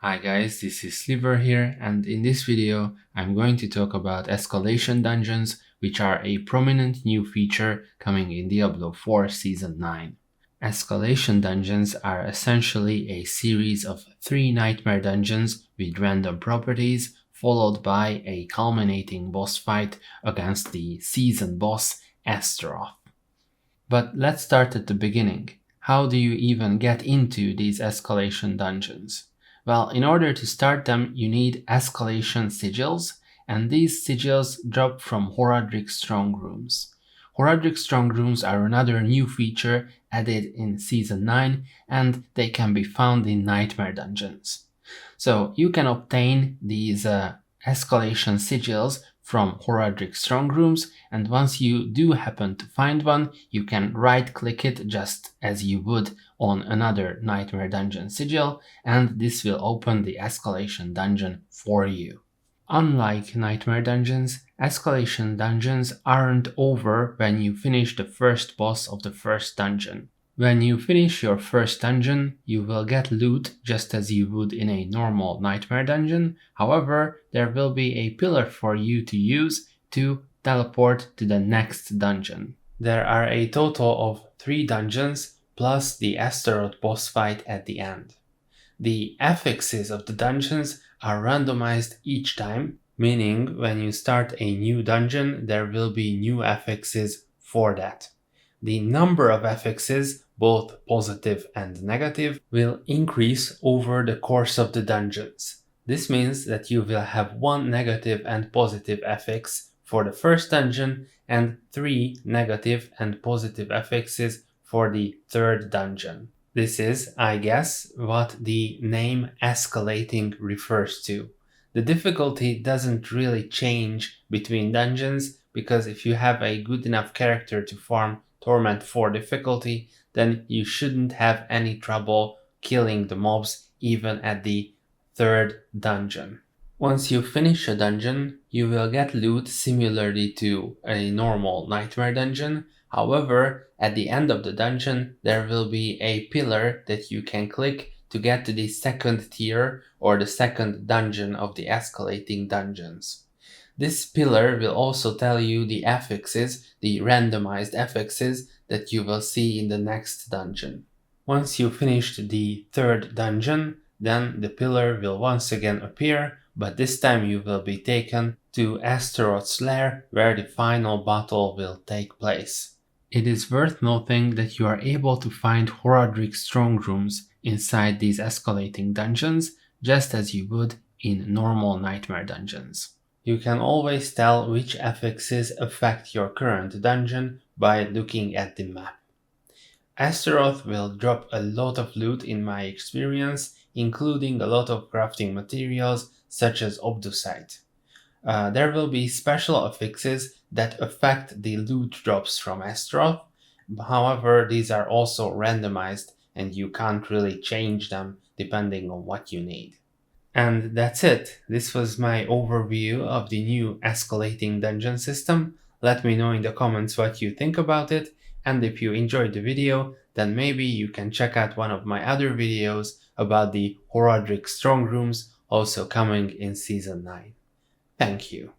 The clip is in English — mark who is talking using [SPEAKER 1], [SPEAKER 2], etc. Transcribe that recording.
[SPEAKER 1] Hi guys, this is Sliver here, and in this video I'm going to talk about Escalation Dungeons, which are a prominent new feature coming in Diablo 4 Season 9. Escalation Dungeons are essentially a series of 3 nightmare dungeons with random properties, followed by a culminating boss fight against the season boss Astaroth. But let's start at the beginning. How do you even get into these Escalation Dungeons? Well, in order to start them, you need escalation sigils, and these sigils drop from Horadric Strong Rooms. Horadric Strong Rooms are another new feature added in Season 9, and they can be found in Nightmare Dungeons. So you can obtain these escalation sigils from Horadric Strong Rooms, and once you do happen to find one, you can right-click it just as you would on another Nightmare Dungeon sigil, and this will open the Escalation Dungeon for you. Unlike Nightmare Dungeons, Escalation Dungeons aren't over when you finish the first boss of the first dungeon. When you finish your first dungeon, you will get loot just as you would in a normal Nightmare Dungeon. However, there will be a pillar for you to use to teleport to the next dungeon. There are a total of 3 dungeons plus the Astaroth boss fight at the end. The affixes of the dungeons are randomized each time, meaning when you start a new dungeon, there will be new affixes for that. The number of affixes, both positive and negative, will increase over the course of the dungeons. This means that you will have 1 negative and positive affix for the first dungeon and 3 negative and positive affixes for the third dungeon. This is, I guess, what the name escalating refers to. The difficulty doesn't really change between dungeons because if you have a good enough character to farm Torment 4 difficulty, then you shouldn't have any trouble killing the mobs even at the third dungeon. Once you finish a dungeon, you will get loot similarly to a normal Nightmare Dungeon. However, at the end of the dungeon, there will be a pillar that you can click to get to the second tier or the second dungeon of the Escalating Dungeons. This pillar will also tell you the affixes, the randomized affixes that you will see in the next dungeon. Once you finished the third dungeon, then the pillar will once again appear, but this time you will be taken to Astaroth's lair where the final battle will take place. It is worth noting that you are able to find Horadric Strong Rooms inside these escalating dungeons, just as you would in normal Nightmare Dungeons. You can always tell which affixes affect your current dungeon by looking at the map. Astaroth will drop a lot of loot in my experience, including a lot of crafting materials such as Obdusite. There will be special affixes that affect the loot drops from Astaroth. However, these are also randomized and you can't really change them depending on what you need. And that's it. This was my overview of the new Escalating Dungeon system. Let me know in the comments what you think about it, and if you enjoyed the video, then maybe you can check out one of my other videos about the Horadric Strong Rooms, also coming in Season 9. Thank you.